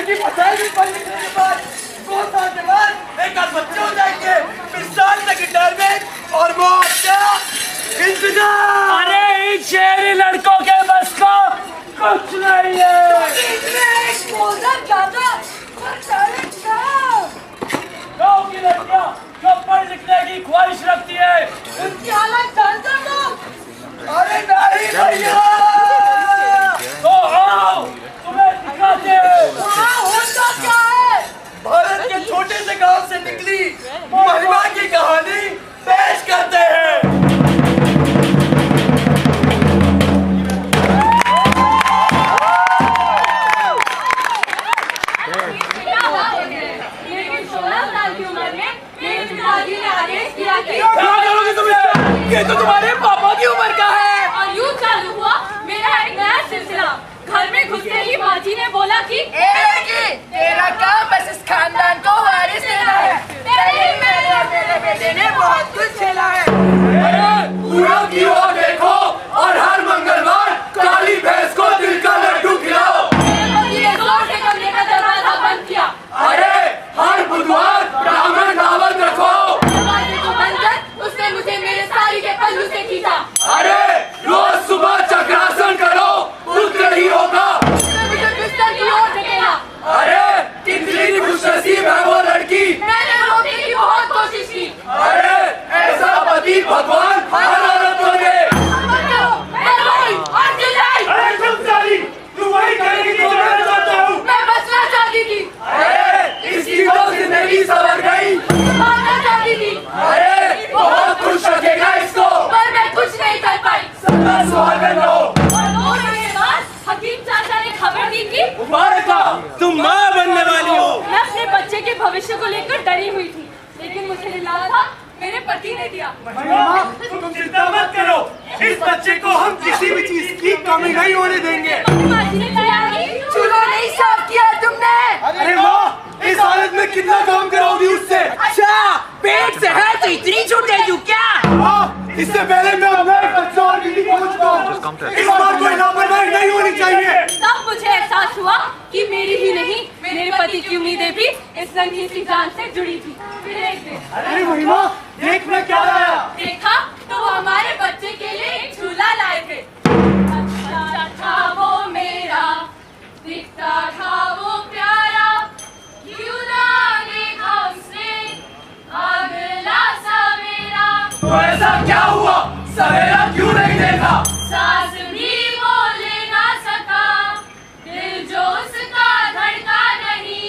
की फसाई भी पढ़ लिखने के बाद 2 साल के बाद एक आध बच्चे हो जाएंगे, फिर साल तक रिटायरमेंट और मौत का इंतजार। अरे इन शहरी लड़कों के बस का कुछ नहीं है। गाँव की लड़कियां जो पढ़ लिखने की ख्वाहिश रखती है उनकी हालत जानते हो? अरे नहीं भैया, तो आओ तुम्हें दिखाते हैं। होता क्या है? भारत के छोटे से गांव से निकली महिमा की कहानी पेश करते हैं। ये तो तुम्हारे पापा की उम्र का है। और यूं चालू हुआ मेरा एक नया सिलसिला। घर में घुसते ही माजी ने बोला कि तेरा काम बस इस खानदान को वारिस देना है। मेरे और तेरे बेटे ने बहुत कुछ झेला है। पूरब की ओर देखो और हर मंगलवार काली भैंस को दिल का लड्डू खिलाओ। जोर से कमरे का दरवाजा बंद किया। अरे हर बुधवार ब्राह्मण दावत रखो। दरवाजे को बंद कर उसने मुझे मेरे साड़ी के पल्लू से खींचा। अरे रोज सुबह चक्रासन करो, पुत्र ही होगा। मुझे बिस्तर की ओर धकेला। अरे कितनी खुशनसीब है वो लड़की। मैंने रोकने की बहुत कोशिश की। अरे ऐसा पति भगवान हर औरत को दे। मैं रोई और चिल्लाई। अरे चुप साली, तू वही करेगी जो मैं चाहता हूँ। मैं बचना चाहती थी। अरे इसकी तो जिंदगी संवर गई। भागना चाहती थी। अरे बहुत खुश रखेगा इसको। पर मैं कुछ नहीं कर पाई। सदा सुहागन रहो। और 2 महीने बाद हकीम चाचा ने खबर दी कि मुबारक हो, तुम माँ बनने वाली हो। मैं अपने बच्चे के भविष्य को लेकर डरी हुई थी, लेकिन मुझे दिलासा मेरे पति ने दिया। तुम चिंता मत करो, इस बच्चे को हम किसी भी चीज की कमी नहीं होने देंगे। माजी ने तैयार की। चूल्हा नहीं साफ किया तुमने। अरे माँ, इस हालत में कितना काम कराओगी उससे? अच्छा, पेट से है तो इतनी छूट दे दूं क्या? इससे पहले मैं अपना एक बच्चा और बीवी को चुका हूँ। इस बार कोई लापरवाही नहीं होनी चाहिए। तब मुझे एहसास हुआ कि मेरी ही नहीं मेरे पति की उम्मीदें भी इस नन्ही सी जान से जुड़ी थी। फिर एक दिन अरे महिमा, देख मैं क्या लाया। देखा तो वो हमारे बच्चे के लिए एक झूला लाए थे। अच्छा था वो मेरा, दिखता था वो प्यारा, क्यों ना देखा उसने अगला सवेरा। तो ऐसा क्या हुआ, सवेरा क्यों नहीं देखा? सास भी बोल ना सका, दिल जो उसका धड़का नहीं,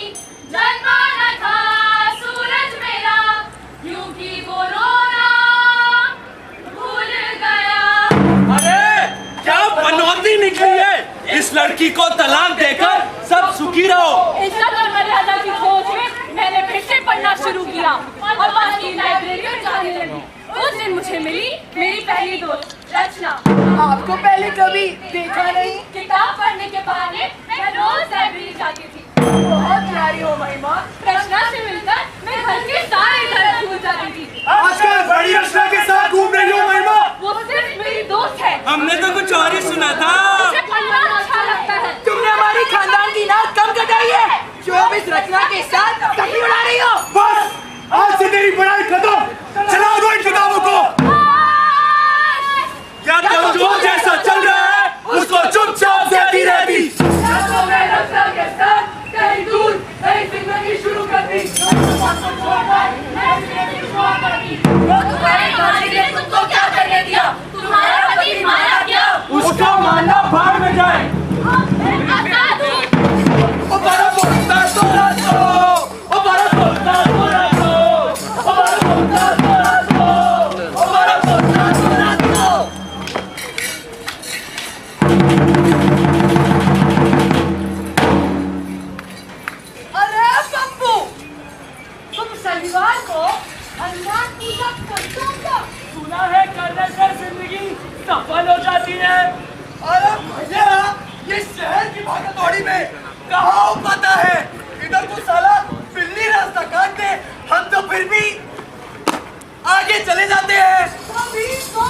जन्मा न था सूरज मेरा, क्योंकि वो रोना भूल गया। अरे क्या बनौती निकली है। इस लड़की को तलाक देकर सब सुखी रहो। इज्जत और मर्यादा की खोज में मैंने फिर से पढ़ना शुरू किया और पास की लाइब्रेरी में जाने लगी। उस दिन मुझे मिली मेरी पहली दोस्त रचना। आपको पहले कभी देखा नहीं? किताब पढ़ने के बहाने मैं रोज लाइब्रेरी जाती थी। बहुत प्यारी हो महिमा। रचना से मिलकर मैं घर के सारे घर भूल जाती थी। आजकल बड़ी रचना के साथ घूम रही हो महिमा। वो सिर्फ मेरी दोस्त है। हमने तो कुछ और ही सुना था। मुझे पढ़ना अच्छा लगता है। तुमने हमारी खानदान की नाक कम कटाई है जो अब इस रचना के साथ तकलीफ उड़ा रही हो। बस आज से तेरी पढ़ाई खत्म। चला दो इन किताबों को। क्या कमजोर जैसा चल रहा है उसको चुपचाप देती रहती। रचना के साथ कहीं दूर नई जिंदगी शुरू कर दी। तुम्हारे मालिक ने तुमको क्या करने दिया? तुम्हारा पति मारा क्या? उसका मानना भाग में जाए। बता दूं। ओ भारत बोलता तो राजो, ओ भारत बोलता तो राजो, ओ भारत बोलता तो राजो, ओ भारत बोलता तो राजो। अरे पप्पू, तुम शनिवार को हनुमान पूजा करते हो क्या? सुना है करने से जिंदगी सफल हो जाती है। अरे भैया, ये शहर की भागदौड़ी में कहाँ हो पाता है। इधर तो साला बिल्ली रास्ता काट दे, हम तो फिर भी आगे चले जाते हैं। अभी तो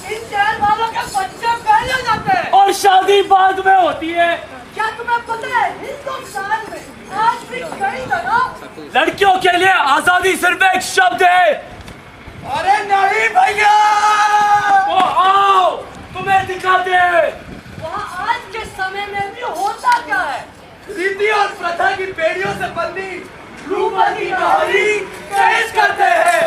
इन शहर वालों के बच्चे पहले जाते हैं। और शादी बाद में होती है। क्या तुम्हें पता है हिंदुस्तान में आज भी खड़ी करो। लड़कियों के लिए आजादी सिर्फ एक शब्द है। अरे नहीं भैया, वो आओ, तुम्हें दिखाते हैं। वहाँ आज के समय में भी होता क्या है? रीति और प्रथा की बेड़ियों से बंदी रूपा की कहानी पेश करते हैं।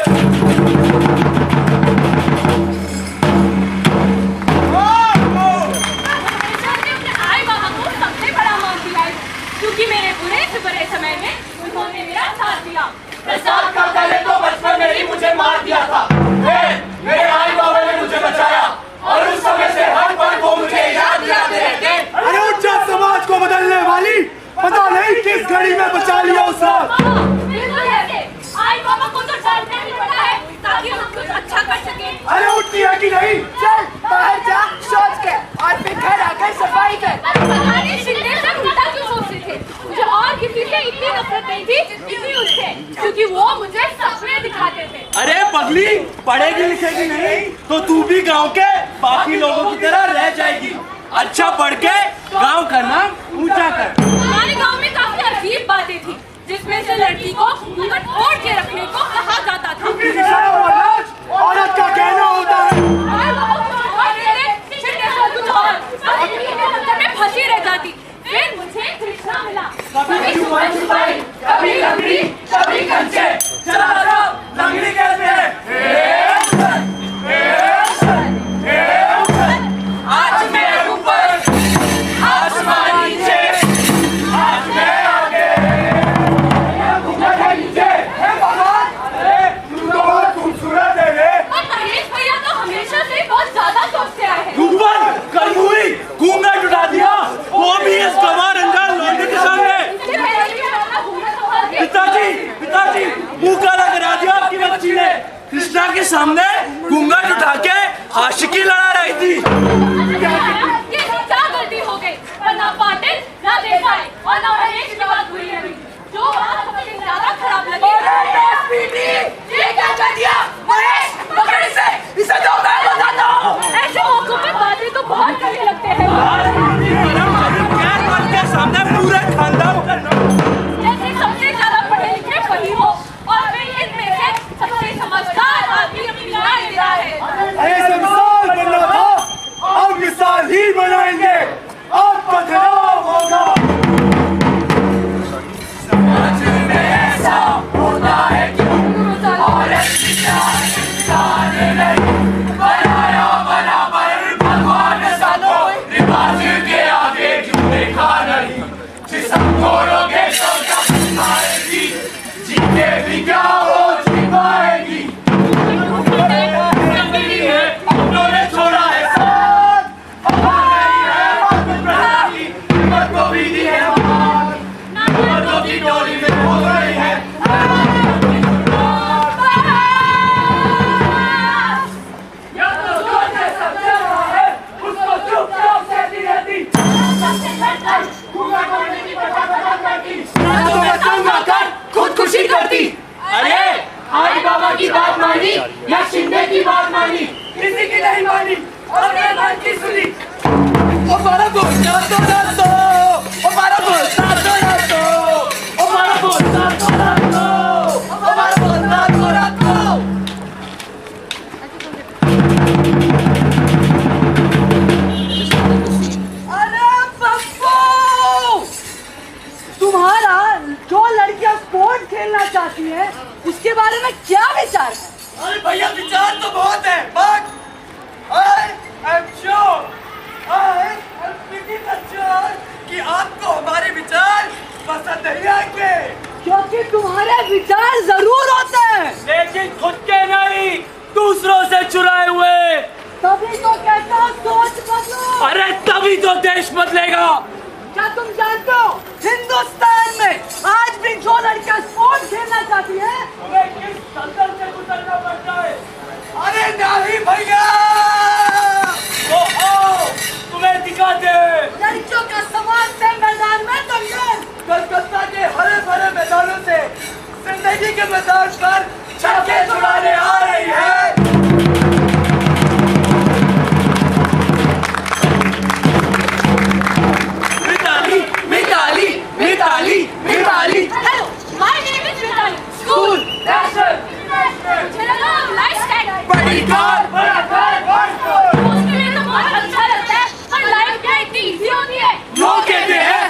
क्योंकि मेरे बुरे से बुरे समय में उन्होंने मेरा साथ दिया। प्रसाद का पहले तो बचपन में ही मुझे मार दिया था, मेरे आई बाबा ने मुझे बचाया और उस समय से हर पल वो मुझे याद दिलाते रहते। अरे उठ जा, समाज को बदलने वाली, पता नहीं किस घड़ी में बचा लिया उस रात। बिल्कुल ऐसे, आई बाबा को तो डरना ही पड़ा है ताकि हम कुछ अच्छा कर सके। अरे उठती है कि नहीं? चल बाहर जा, सोच के और फिर घर आकर सफाई कर। पता नहीं शिंदे से उल्टा क्यों सोचते थे। मुझे और किसी से इतनी नफरत नहीं थी जितनी उससे, क्योंकि वो मुझे सपने दिखाते थे। अरे पगली, पढ़ेगी लिखेगी नहीं तो तू भी गांव के बाकी लोगों की तरह रह जाएगी। अच्छा पढ़ के गांव का नाम ऊंचा कर। हमारे गांव में काफी अजीब बातें थी, जिसमें से लड़की को घूंघट ओढ़ के रखने को कहा जाता था। औरत का कहना होता है। में फंसी रह जाती। फिर मुझे कृष्णा मिला। कभी छुपाई छुपाई, कभी लंगड़ी, कभी कंचे। चला जाओ, लंगड़ी कहते हैं। आज मैं ऊपर, आसमान नीचे, आज मैं आगे, नीचे। हे भगवान, अरे तू तो बहुत खूबसूरत है रे। और महेश भैया तो हमेशा से बहुत ज्यादा सोचते आए हैं। ऊपर कल हुई, घूंघट उठा दिया, वो भी इस गंवार अंजान लौंडे के सामने। पिताजी, पिताजी, मुंह काला करा दिया आपकी बच्ची ने। कृष्णा के सामने घूंघट उठा के आशिकी लड़ा रही थी। ये क्या गलती हो गई? ना पाटिल, ना देसाई और ना महेश की बात हुई है। जो बात सबसे ज्यादा खराब लगी। ये क्या कर दिया? महेश, पकड़ इसे तो मैं बताता हूँ। ऐसे मौकों पर बातें तो बहुत करने लगते हैं। सामने पूरे खानदान का जैसे सबसे ज्यादा पढ़े लिखे वही हो और फिर इनमें से सबसे समझदार आदमी अपनी राय दे रहा है। ऐसे मिसाल बनना था, अब मिसाल ही बनाएंगे। अब बदलाव होगा। समाज में ऐसा होता है क्यों? औरत इंसान नहीं, बनाया बराबर भगवान सालो। रिवाज के आगे क्यों देखा नहीं? जिसम तोड़ोगे तो कब आएगी? जीते भी क्या हो जी पाएगी? उन्होंने छोड़ा है साथ, और नहीं है बात प्रणाली। हिम्मत को भी दी है मार, मर्दों की टोली में हो रही है। या तो जो जैसा चल रहा है उसको चुपचाप सहती रहती। खुदकुशी करती। अरे आई बाबा की बात मानी या शिंदे की बात मानी? किसी की नहीं मानी, अपने मन की सुनी। हमारा बोलता तो ना तो, हमारा बोलता तो ना तो, हमारा बोलता तो ना तो, हमारा बोलता तो ना तो। अरे पप्पू, तुम्हारा जो लड़कियां स्पोर्ट खेलना चाहती है उसके बारे में क्या विचार है? अरे भैया विचार तो बहुत है, but I am sure, I am pretty much sure कि आपको हमारे विचार पसंद नहीं आएंगे। क्योंकि तुम्हारे विचार जरूर होते हैं, लेकिन खुद के नहीं, दूसरों से चुराए हुए। तभी तो कहता हूँ सोच बदलो। अरे तभी तो देश बदलेगा। क्या तुम जानते हो हिंदुस्तान में आज भी जो लड़कियां स्पोर्ट खेलना चाहती है हमें किस दलदल से गुजरना पड़ता है? अरे नहीं भैया, वो आओ, तुम्हें दिखाते हैं। लड़कियों का सवाल से मैदान में दंगल। कलकत्ता के हरे भरे मैदानों से जिंदगी के मैदान पर छक्के छुड़ाने आ रही है। मिताली, मिताली, मिताली, मिताली। बड़ी कार, बड़ा घर, उसके लिए तो बहुत अच्छा लगता है, पर लाइफ क्या इतनी इजी होती है? लोग कहते हैं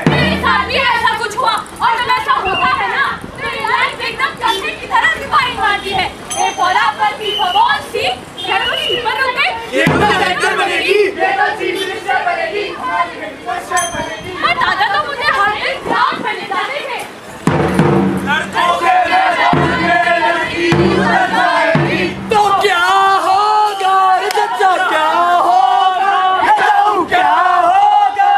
मेरे साथ भी ऐसा कुछ हुआ, और जब ऐसा होता है ना तो ये लाइफ एकदम कंक्रीट की तरह रिफाइन मारती है। एक और आप पर भी भगवान सी क्या तो शीपर रुक गई, ये तो डायरेक्टर बनेगी, पर दादा तो मुझे हर दिन क्लास में ले जाते थे। लड़कों के लड़की उधर जाएगी, तो क्या होगा रे चचा, क्या होगा, बताओ क्या होगा?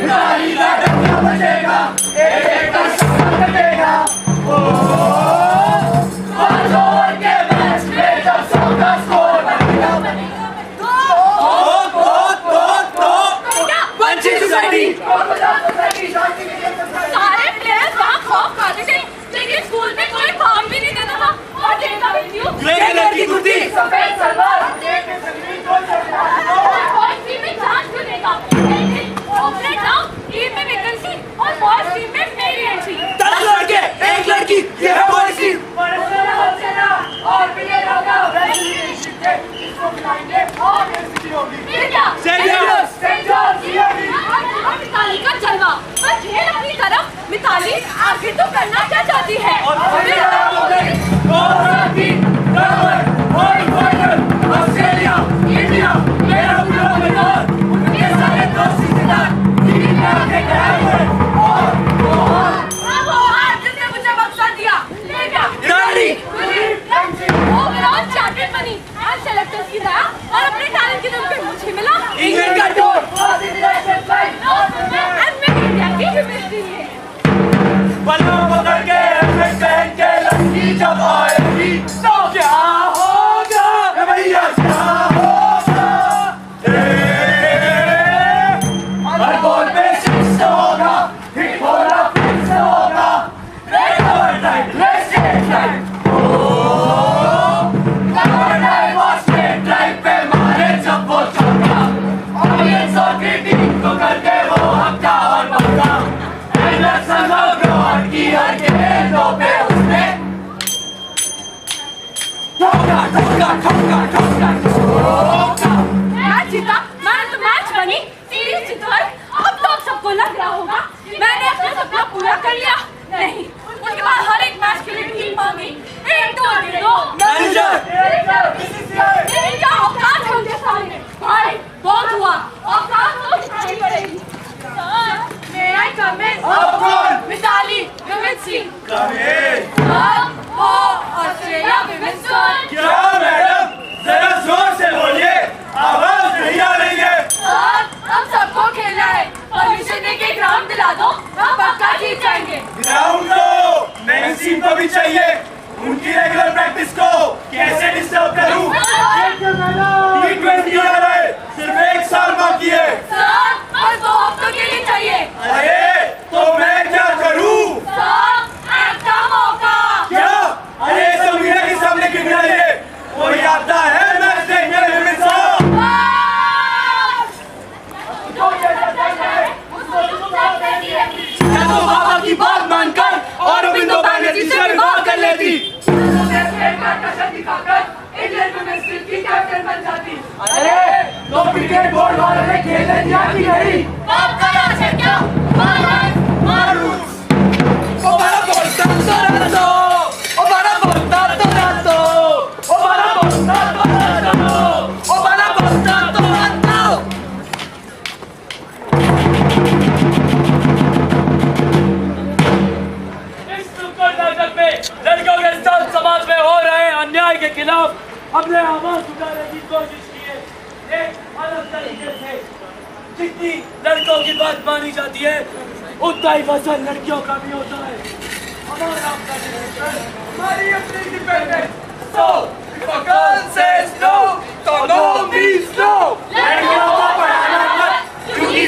नारी का डंका बजेगा, एक का शब्द कटेगा, ओ जोर के मैच में जब 100 का स्कोर बनेगा, पंची सोसाइटी, सारे प्लेयर्स वहाँ खौफ खाते थे, लेकिन स्कूल में कोई काम भी नहीं देता था, और देखा भी क्यों? ग्रे कलर की कुर्ती, सफेद सलवार, बॉयज टीम में चांस क्यों देगा? लेकिन ऑपरेट डाउन टीम में वैकेंसी और बॉयज टीम में मेरी एंट्री। 10 लड़के, 1 लड़की, ये है बॉयज टीम। और प्लेयर होगा इसको बुलाएंगे और बेइज्जती होगी। फिर क्या? Seniors, और मिताली का जलवा, पर खेल अपनी तरफ। मिताली आखिर तो करना क्या चाहती है? ऑस्ट्रेलिया, इंडिया, मेरा पूरा परिवार, उनके सारे दोस्त रिश्तेदार, टीम में आके गए हुए, और अब वो हार जिसने मुझे मकसद दिया, ले गया। रानी, ओवरऑल चैंपियन बनी, और सेलेक्टर्स की दया और अपने टैलेंट की धूम पे मुझे मिला। इंग्लैंड का टूर, एंड मैं इंडिया की हिस्ट्री है। पल्लों पकड़ के हेलमेट पहन के लड़की जब आएगी, तो क्या होगा रे भैया, क्या होगा? हर बॉल पे सिक्स होगा, हिट होगा, फिर से होगा, red overtime, red straight line, overtime और स्ट्रेट लाइन पे मारे जब वो चौका, ऑडियंस और क्रिटिक को करके वो हक्का और बक्का, की हर गेंदों पे उसने ठोका ठोका ठोका ठोका ठोका। मैच जीता, मैन तो मैच बनी, सीरीज जीत गई। अब तो सबको लग रहा होगा मैंने अपना सपना पूरा कर लिया। नहीं, उसके बाद हर एक मैच के लिए टीम मांगी, एक दो दे दो। मैनेजर, मेरी क्या औकात है उनके सामने? भाई बहुत हुआ, औकात तो दिखाई पड़ेगी। May I come in? अब कौन? मिताली, विमेन सिंह। वो ऑस्ट्रेलिया विमेन स्क्वाड। क्या मैडम, जरा जोर से बोलिए, आवाज नहीं आ रही है। हम सबको खेलना है, परमिशन देके ग्राउंड दिला दो, हम पक्का जीत जाएंगे। ग्राउंड दो, मेन टीम को भी चाहिए, उनकी रेगुलर प्रैक्टिस को कैसे डिस्टर्ब करूं? T20 आ रहा है, सिर्फ 1 साल बाकी है। सर, और 2 हफ्तों के लिए चाहिए। अरे तो मैं क्या करूं? सर, आपका मौका। क्या? अरे सब मीडिया के सामने क्यों गिरा ये? कोई आता है मैच देखने में मिल मैं तो बाबा की बात मानकर और अरविंदो बैनर्जी से विवाह कर लेती। अरे तो क्रिकेट बोर्ड वालों ने खेलने दिया कि नहीं? आपका राज है क्या? मारू ओ बड़ा बोलता तो ना दो, ओ बड़ा बोलता तो ना दो, ओ बड़ा बोलता तो ना दो, ओ बड़ा बोलता तो ना दो। इस नुक्कड़ नाटक में लड़कों के साथ समाज में हो रहे अन्याय के खिलाफ हमने आवाज उठाने की कोशिश की है, एक अलग तरीके से। जितनी लड़कों की बात मानी जाती है, उतना ही वजन लड़कियों का भी होता है। हमारा अपना डिसीजन, हमारी अपनी independence. So if a girl says no, तो no means no। लड़कियों को पढ़ाना मत, क्योंकि